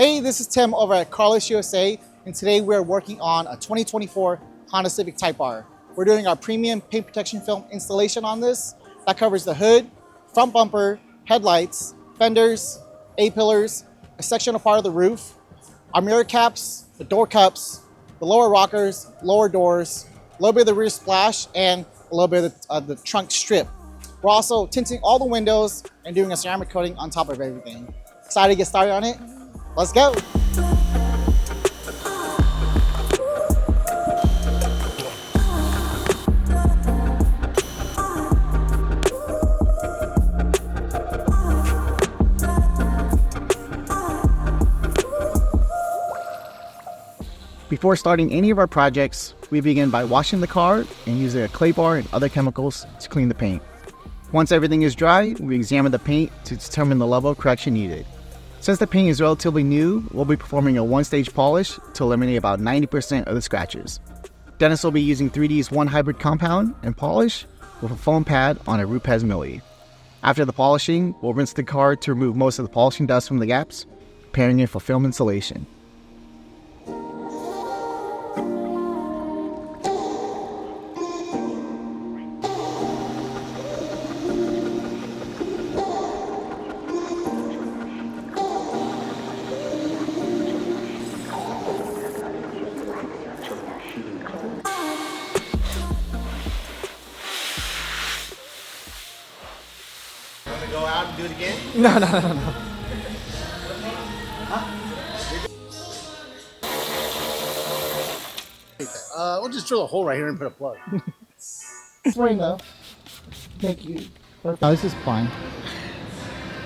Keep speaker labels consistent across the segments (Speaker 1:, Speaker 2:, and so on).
Speaker 1: Hey, this is Tim over at CarlasUSA, and today we're working on a 2024 Honda Civic Type R. We're doing our premium paint protection film installation on this. That covers the hood, front bumper, headlights, fenders, A-pillars, a sectional part of the roof, our mirror caps, the door cups, the lower rockers, lower doors, a little bit of the rear splash, and a little bit of the trunk strip. We're also tinting all the windows and doing a ceramic coating on top of everything. Excited to get started on it? Let's go. Before starting any of our projects, we begin by washing the car and using a clay bar and other chemicals to clean the paint. Once everything is dry, we examine the paint to determine the level of correction needed. Since the paint is relatively new, we'll be performing a one-stage polish to eliminate about 90% of the scratches. Dennis will be using 3D's 1 hybrid compound and polish with a foam pad on a Rupes Milli. After the polishing, we'll rinse the car to remove most of the polishing dust from the gaps, preparing it for film installation.
Speaker 2: Go out and do it again?
Speaker 1: No.
Speaker 2: We'll just drill a hole right here and put a plug.
Speaker 1: Spring though. Thank you. No, this is fine.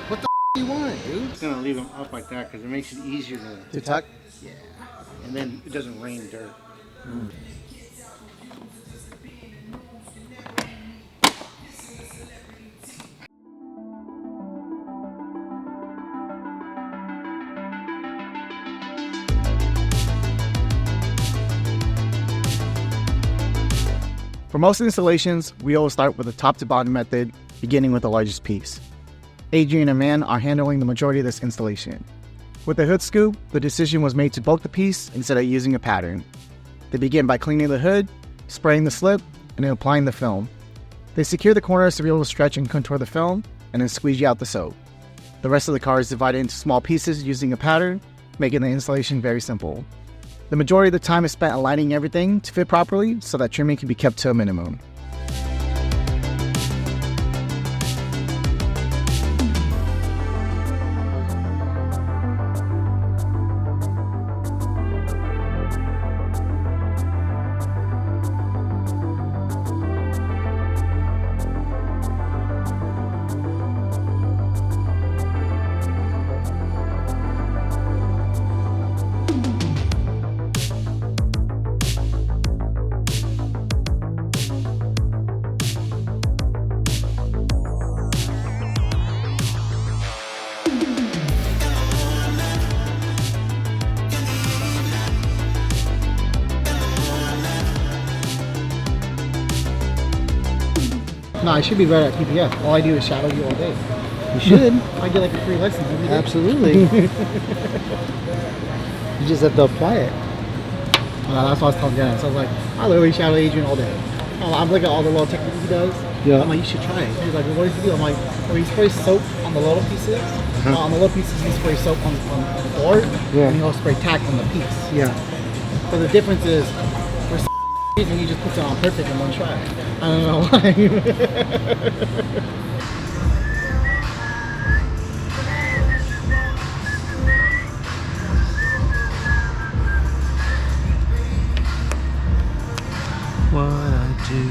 Speaker 2: What the do you want, dude? I'm gonna leave them up like that because it makes it easier
Speaker 1: To tuck?
Speaker 2: Yeah. And then it doesn't rain dirt.
Speaker 1: For most installations, we always start with a top to bottom method, beginning with the largest piece. Adrian and Man are handling the majority of this installation. With the hood scoop, the decision was made to bulk the piece instead of using a pattern. They begin by cleaning the hood, spraying the slip, and then applying the film. They secure the corners to be able to stretch and contour the film, and then squeegee out the soap. The rest of the car is divided into small pieces using a pattern, making the installation very simple. The majority of the time is spent aligning everything to fit properly so that trimming can be kept to a minimum. No, I should be better at PPF. All I do is shadow you all day.
Speaker 2: You should.
Speaker 1: I get like a free lesson every day.
Speaker 2: Absolutely. You just have to apply it.
Speaker 1: Well, that's what I was telling Dennis. I was like, I literally shadow Adrian all day. I'm looking at all the little techniques he does.
Speaker 2: Yeah.
Speaker 1: I'm like, you should try it. He's like, well, what does he do? I'm like, well, he sprays soap on the little pieces. On the little pieces, he sprays soap on the board.
Speaker 2: Yeah.
Speaker 1: And he'll spray tack on the piece.
Speaker 2: Yeah.
Speaker 1: So the difference is, for some reason, he just puts it on perfect in one try. I don't know why.
Speaker 3: What I do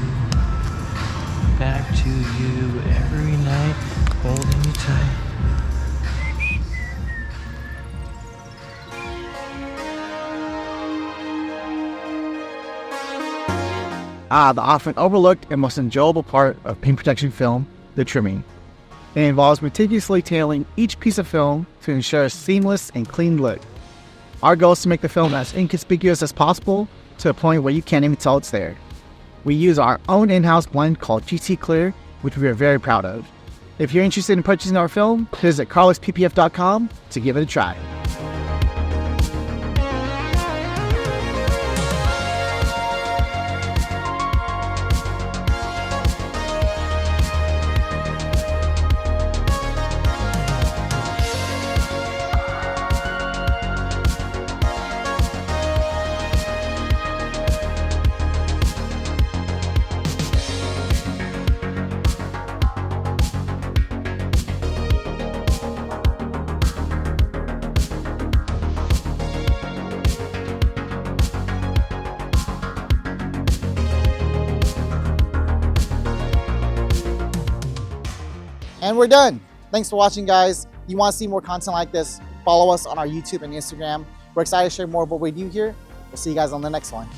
Speaker 3: back to you every night, holding you tight.
Speaker 1: The often overlooked and most enjoyable part of paint protection film, the trimming. It involves meticulously tailing each piece of film to ensure a seamless and clean look. Our goal is to make the film as inconspicuous as possible to a point where you can't even tell it's there. We use our own in-house blend called GT Clear, which we are very proud of. If you're interested in purchasing our film, visit CarlasPPF.com to give it a try. And we're done. Thanks for watching, guys. If you want to see more content like this, follow us on our YouTube and Instagram. We're excited to share more of what we do here. We'll see you guys on the next one.